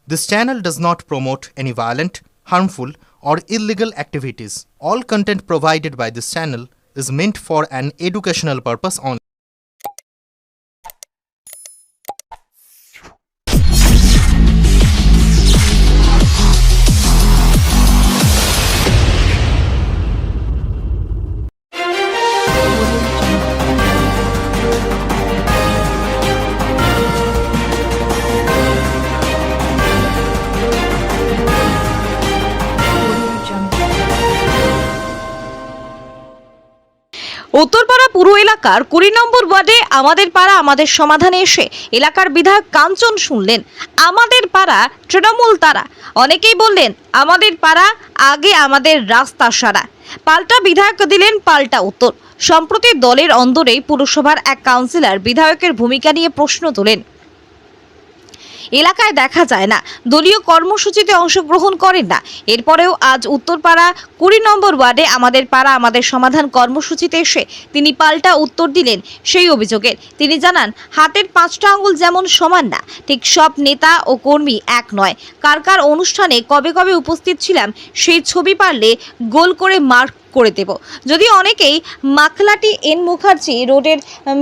This channel does not promote any violent, harmful, or illegal activities. All content provided by this channel is meant for an educational purpose only. Uttarpara পুর এলাকার ২০ নম্বর ওয়ার্ডে আমাদের পাড়া আমাদের সমাধানে এসে এলাকার বিধায়ক কাঞ্চন শুনলেন আমাদের পাড়া তৃণমূল তারা। অনেকেই বললেন আমাদের পাড়া আগে আমাদের রাস্তা সারা। পাল্টা বিধায়ক দিলেন পাল্টা উত্তর। সম্প্রতি দলের অন্দরেই পুরসভার এক কাউন্সিলর বিধায়কের ভূমিকা নিয়ে প্রশ্ন তোলেন। এলাকায় দেখা যায় না, দলীয় কর্মসূচিতে অংশগ্রহণ করেন না। এরপরেও আজ উত্তরপাড়া ২০ নম্বর ওয়ার্ডে আমাদের পাড়া আমাদের সমাধান কর্মসূচিতে এসে তিনি পাল্টা উত্তর দিলেন সেই অভিযোগের। তিনি জানান, হাতের ৫টা আঙুল যেমন সমান না, ঠিক সব নেতা ও কর্মী এক নয়। কার কার অনুষ্ঠানে কবে কবে উপস্থিত ছিলাম সেই ছবি পারলে গোল করে মার্ক করে দেব। যদি অনেকেই মাখলাটি এন মুখার্জি রোডের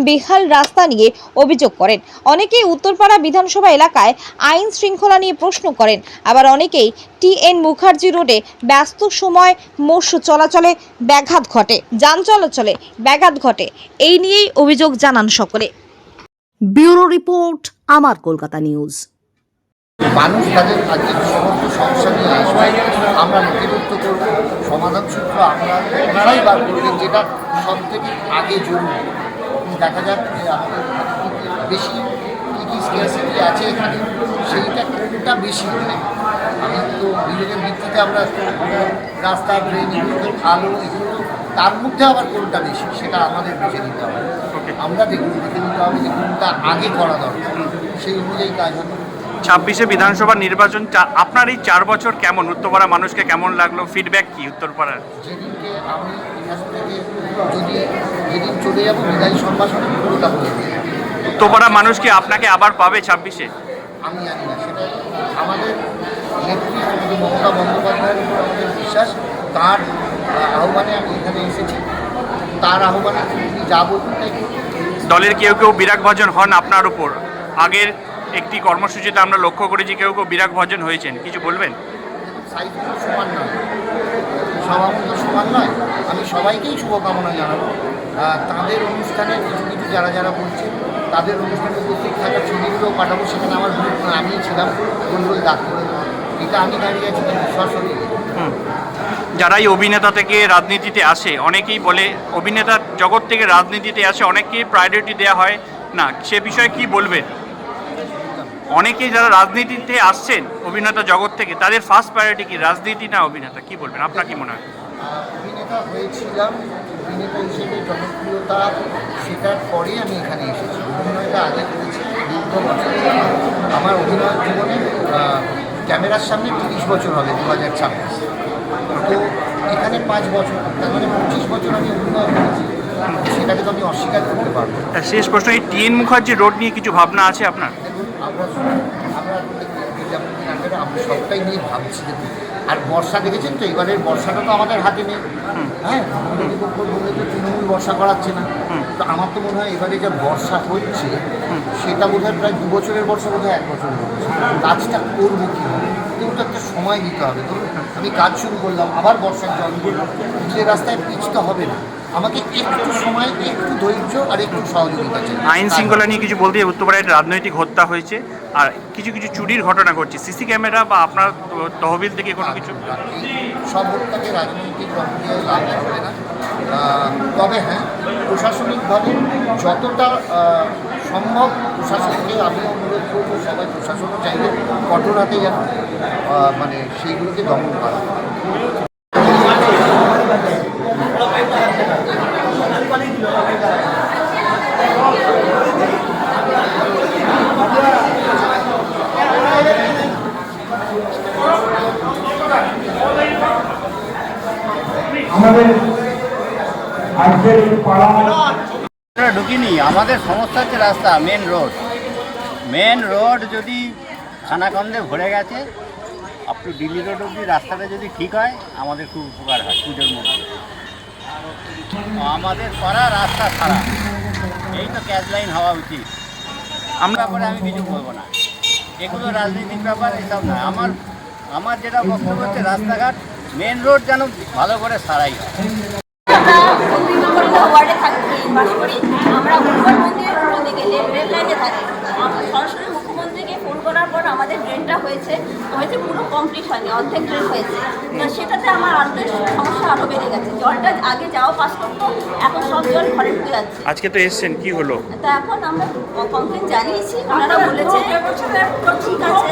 বেহাল রাস্তা নিয়ে অভিযোগ করেন, অনেকেই উত্তরপাড়া বিধানসভা এলাকায় আইন শৃঙ্খলা নিয়ে প্রশ্ন করেন, আবার অনেকেই টি.এন. মুখার্জি রোডে ব্যস্ত সময় মোষ চলাচলে ব্যাঘাত ঘটে, যান চলাচলে ব্যাঘাত ঘটে। এই নিয়েই অভিযোগ জানান সকলে। ব্যুরো রিপোর্ট, আমার কলকাতা নিউজ। মানুষ তাদের আজকে সমস্ত সমস্যা নিয়ে আসবে, আমরা নথিভুক্ত করব, সমাধান সূত্র ওনারাই বার করবেন, যেটা সব থেকে আগে জরুরি। দেখা যাক যে আমাদের বেশি কী কী স্কেয়ারসিটি আছে এখানে, সেইটা কোনটা বেশি। আমি তো বিনিয়োগের ভিত্তিতে আমরা রাস্তা, ড্রেন, এগুলো আলো, এগুলো তার মধ্যে আবার কোনটা বেশি সেটা আমাদের বেছে নিতে হবে। আমরা দেখে নিতে হবে যে কোনটা আগে করা দরকার, সেই অনুযায়ী কাজ হবে। ২৬শে বিধানসভা নির্বাচন, আপনার এই ৪ বছর কেমন, উত্তরপাড়া মানুষকে কেমন লাগলো, ফিডব্যাক কি উত্তরপাড়ার? যেদিনকে আমি এখান থেকে যেদিন চলে যাবো বিদায়ী সম্ভাষণে পুরোটা বলে দিই। উত্তরপাড়া মানুষ কি আপনাকে আবার পাবে ২৬শে? আমি জানি না, সেটা আমাদের নেত্রী শ্রীমতী মমতা বন্দ্যোপাধ্যায়ের উপর আমাদের বিশ্বাস। তার আহ্বানে আমি এখানে এসেছি, তার আহ্বানে যা বলবেন তাই। দলের কেউ কেউ বিরাগ ভাজন হন আপনার উপর। আগের একটি কর্মসূচিতে আমরা লক্ষ্য করেছি কেউ কেউ বিরাগ ভাজন হয়েছেন, কিছু বলবেন? সাইজগুলো সমান নয়, সভাপতি সমান নয়। আমি সবাইকেই শুভকামনা জানাবো। তাদের অনুষ্ঠানে কিছু কিছু যারা যারা বলছে তাদের অনুষ্ঠানে উপস্থিত থাকার ছবিগুলো পাঠাবো, সেখানে আমার গ্রুপ আমি ছিলাম, গোল দাগ করে দেবো। এটা আমি দাঁড়িয়ে আছি, বিশ্বাস হল। যারা এই অভিনেতা থেকে রাজনীতিতে আসে, অনেকেই বলে অভিনেতার জগৎ থেকে রাজনীতিতে আসে অনেককেই প্রায়োরিটি দেওয়া হয় না, সে বিষয়ে কি বলবেন? অনেকেই যারা রাজনীতিতে আসছেন অভিনেতা জগৎ থেকে, তাদের ফার্স্ট প্রায়োরিটি কি, রাজনীতি না অভিনেতা? কি বলবেন, আপনার কি মনে হয়? অভিনেতা হয়েছিলাম, অভিনেতা হিসেবে জনপ্রিয়তা সেটার পরে আমি এখানে এসেছি। অভিনয়টা আগে করেছি দীর্ঘ বছর। আমার অভিনয় জীবনে ক্যামেরার সামনে 30 বছর হবে 2026। তো এখানে 5 বছর, তার মানে 25 বছর আমি অভিনয় করেছি, সেটাকে তো আমি অস্বীকার করতে পারবো। শেষ প্রশ্ন, এই টি.এন. মুখার্জি রোড নিয়ে কিছু ভাবনা আছে আপনার? আমরা সবটাই নিয়ে ভাবছি। দেখুন, আর বর্ষা দেখেছেন তো, এবারের বর্ষাটা তো আমাদের হাতে নেই। হ্যাঁ, বললে তো তৃণমূল বর্ষা করাচ্ছে না। তো আমার তো মনে হয় এবারে যা বর্ষা হচ্ছে সেটা বোধ হয় প্রায় 2 বছরের বর্ষা, বোধ হয় 1 বছরের বর্ষা। কাজটা করবো কীভাবে, কিন্তু একটা সময় দিতে হবে। ধরুন আমি কাজ শুরু করলাম, আবার বর্ষার জল যে রাস্তায় পিচ তো হবে না, আমাকে একটু সময়, একটু ধৈর্য আর একটু সহযোগিতা চাই। আইন শৃঙ্খলা নিয়ে কিছু বলতে, উত্তরপাড়ায় রাজনৈতিক হত্যা হয়েছে আর কিছু কিছু চুরির ঘটনা ঘটছে, সিসি ক্যামেরা বা আপনার তহবিল থেকে কোনো কিছু? সব হত্যাকে রাজনৈতিক রঙ দিয়ে লাভ হবে না। তবে হ্যাঁ, প্রশাসনিকভাবে যতটা সম্ভব প্রশাসনকে আমি অনুরোধ করবো, সবাই প্রশাসনও চাইলে কঠোর হাতে যেন মানে সেইগুলোকে দমন করা। আমাদের আজকের ঢুকিনি। আমাদের সমস্যা হচ্ছে রাস্তা, মেন রোড যদি খানাখন্দে ভরে গেছে। আপ টু দিল্লি রোড অব্দি রাস্তাটা যদি ঠিক হয় আমাদের খুব উপকার হয় পুজোর মধ্যে। আমাদের পাড়া রাস্তা খারাপ, এই তো ক্যাশ লাইন হওয়া উচিত। আমরা পরে আমি কিছু বলবো না, এগুলো রাজনীতির ব্যাপার, এসব না। আমার যেটা বক্তব্য হচ্ছে রাস্তাঘাট মেন রোড যেন ভালো করে সারাই হয়। আমরা 2 নম্বর ওয়ার্ডে থাকি, বাস করি। আমরা মুখ্যমন্ত্রীর ওদিকে রেল লাইনে থাকি। আমরা সরাসরি মুখ্যমন্ত্রীকে ফোন করার পর আমাদের ড্রেনটা হয়েছে পুরো কমপ্লিট হয়নি, অর্ধেক ড্রেন হয়েছে। তো সেটাতে আমার আরও সমস্যা আরও বেড়ে গেছে। জলটা আগে যাওয়া পাস করতো, এখন সব জল ঘরে ঢুকে যাচ্ছে। আজকে তো এসছেন, কি হলো? তা এখন আমরা কমপ্লেন জানিয়েছি, ওনারা বলেছে ঠিক আছে,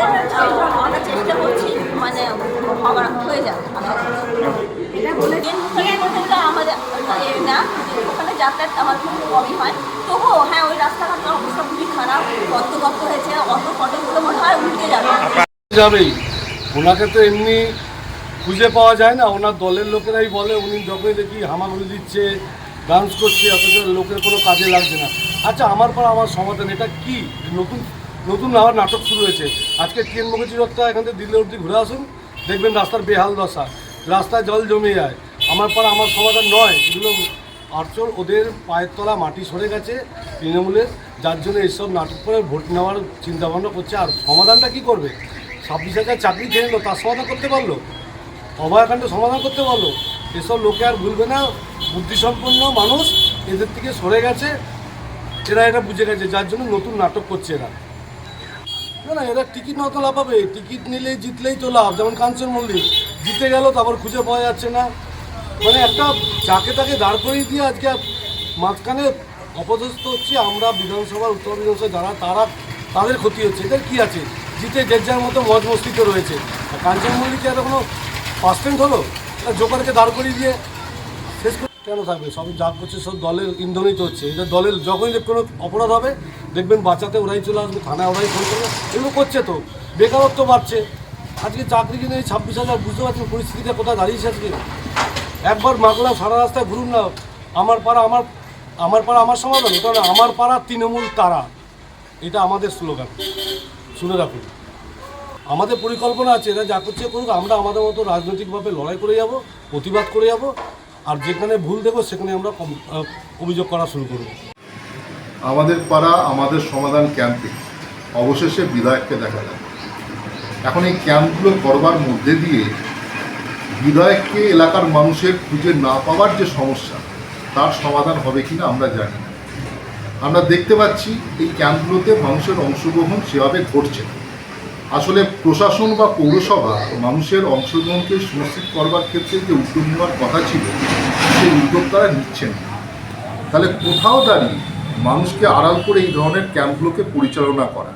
আমরা চেষ্টা করছি, মানে হয়ে যাবে। এটা বলে আমাদের না, ওখানে যাতায়াত আমার খুব কমই হয়। তবুও হ্যাঁ, ওই রাস্তাঘাটের অবস্থা খুবই খারাপ, গর্ত হয়েছে, অত ফটোগুলো মনে হয় উঠতে যাবেই। ওনাকে তো এমনি খুঁজে পাওয়া যায় না, ওনার দলের লোকেরাই বলে উনি যখনই দেখি হামাগুড়ি দিচ্ছে, ডান্স করছে, অথচ লোকের কোনো কাজে লাগছে না। আচ্ছা, আমার পর আমার সমাধান, এটা কি নতুন আবার নাটক শুরু হয়েছে? আজকে ট্রেন মুখোচি রথটা এখান থেকে দিল্লি অবধি ঘুরে আসুন, দেখবেন রাস্তার বেহাল দশা, রাস্তায় জল জমে যায়। আমার পর আমার সমাধান নয়, এগুলো আটচল, ওদের পায়ের তলা মাটি সরে গেছে তৃণমূলের, যার জন্য এইসব নাটক করে ভোট নেওয়ার চিন্তাভাবনা করছে। আর সমাধানটা কি করবে? 26,000 চাকরি খেয়ে নিল, তার সমাধান করতে পারলো? অভয়াকাণ্ড সমাধান করতে পারলো? এসব লোকে আর ভুলবে না। বুদ্ধিসম্পন্ন মানুষ এদের থেকে সরে গেছে, এরা এটা বুঝে গেছে, যার জন্য নতুন নাটক করছে এরা। না, এরা টিকিট না তো লাভ পাবে, টিকিট নিলেই জিতলেই তো লাভ। যেমন কাঞ্চন মল্লিক জিতে গেল, তারপর খুঁজে পাওয়া যাচ্ছে না। মানে একটা যাকে তাকে দাঁড় করিয়ে দিয়ে আজকে মাঝখানে অপদস্থ হচ্ছে আমরা। বিধানসভার উত্তর বিধানসভা যারা তাদের ক্ষতি হচ্ছে। এদের কী আছে? জিতে যে যার মতো মজ মস্তিতে রয়েছে। কাঞ্চন মল্লিক এত কোনো পার্সেন্ট হলো? জোকারকে দাঁড় করিয়ে দিয়ে শেষ করে কেন থাকবে? সব যা করছে সব দলের ইন্ধনই তো হচ্ছে। এদের দলের যখনই কোনো অপরাধ হবে দেখবেন বাঁচাতে ওরাই চলে আসবে, থানায় ওরাই ফোন করবে। এগুলো করছে তো, বেকারত্ব বাড়ছে। আজকে চাকরি কিনে 26,000, বুঝতে পারছেন পরিস্থিতিটা কোথায় দাঁড়িয়েছে আজকে। একবার মাগলাম, সারা রাস্তায় ঘুরুন না, আমার পাড়া আমার সমাধান। এটা না, আমার পাড়া তৃণমূল তারা, এটা আমাদের স্লোগান, শুনে রাখুন। আমাদের পরিকল্পনা আছে, এরা যা করছে করুক, আমরা আমাদের মতো রাজনৈতিকভাবে লড়াই করে যাব, প্রতিবাদ করে যাব। আর যেখানে ভুল দেবো সেখানে আমরা অভিযোগ করা শুরু করব। আমাদের পাড়া আমাদের সমাধান ক্যাম্পে অবশেষে বিধায়ককে দেখা যায়। এখন এই ক্যাম্পগুলো করবার মধ্যে দিয়ে বিধায়ককে এলাকার মানুষের খুঁজে না পাওয়ার যে সমস্যা, তার সমাধান হবে কিনা আমরা জানি না। আমরা দেখতে পাচ্ছি এই ক্যাম্পগুলোতে মানুষের অংশগ্রহণ সেভাবে ঘটছে না। আসলে প্রশাসন বা পৌরসভা মানুষের অংশগ্রহণকে সুনিশ্চিত করবার ক্ষেত্রে যে উদ্যোগ নেওয়ার কথা ছিল, সেই উদ্যোগ তারা নিচ্ছেন না। তাহলে কোথাও দাঁড়িয়ে মানুষকে আড়াল করে এই ধরনের ক্যাম্পগুলোকে পরিচালনা করা।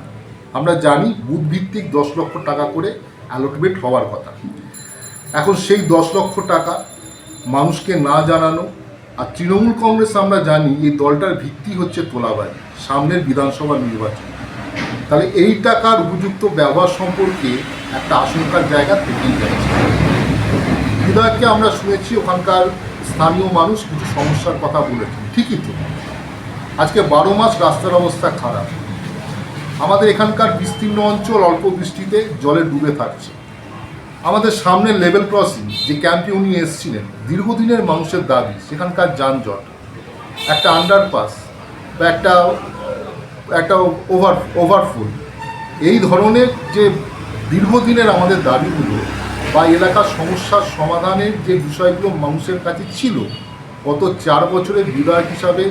আমরা জানি বুথ ভিত্তিক 10 লক্ষ টাকা করে অ্যালটমেন্ট হওয়ার কথা। এখন সেই 10 লক্ষ টাকা মানুষকে না জানানো। আর তৃণমূল কংগ্রেস আমরা জানি এই দলটার ভিত্তি হচ্ছে তোলাবাজি, সামনের বিধানসভা নির্বাচন। তাহলে এই টাকার উপযুক্ত ব্যবহার সম্পর্কে একটা আশঙ্কার জায়গা থেকেই যাচ্ছে। বিধায়ককে আমরা শুনেছি ওখানকার স্থানীয় মানুষ কিছু সমস্যার কথা বলেছেন, ঠিকই তো। আজকে 12 মাস রাস্তার অবস্থা খারাপ। আমাদের এখানকার বিস্তীর্ণ অঞ্চল অল্প বৃষ্টিতে জলে ডুবে থাকছে। আমাদের সামনে লেভেল ক্রসিং যে ক্যাম্পে উনি এসেছিলেন, দীর্ঘদিনের মানুষের দাবি, সেখানকার যানজট, একটা আন্ডারপাস বা একটা ওভারফুল, এই ধরনের যে দীর্ঘদিনের আমাদের দাবিগুলো বা এলাকার সমস্যার সমাধানের যে বিষয়গুলো মানুষের কাছে ছিল, গত 4 বছরের বিধায়ক হিসাবে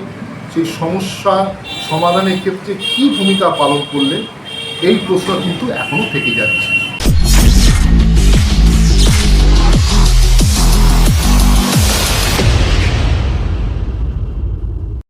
সেই সমস্যা সমাধানের ক্ষেত্রে কী ভূমিকা পালন করলেন, এই প্রশ্ন কিন্তু এখনও থেকে যাচ্ছে।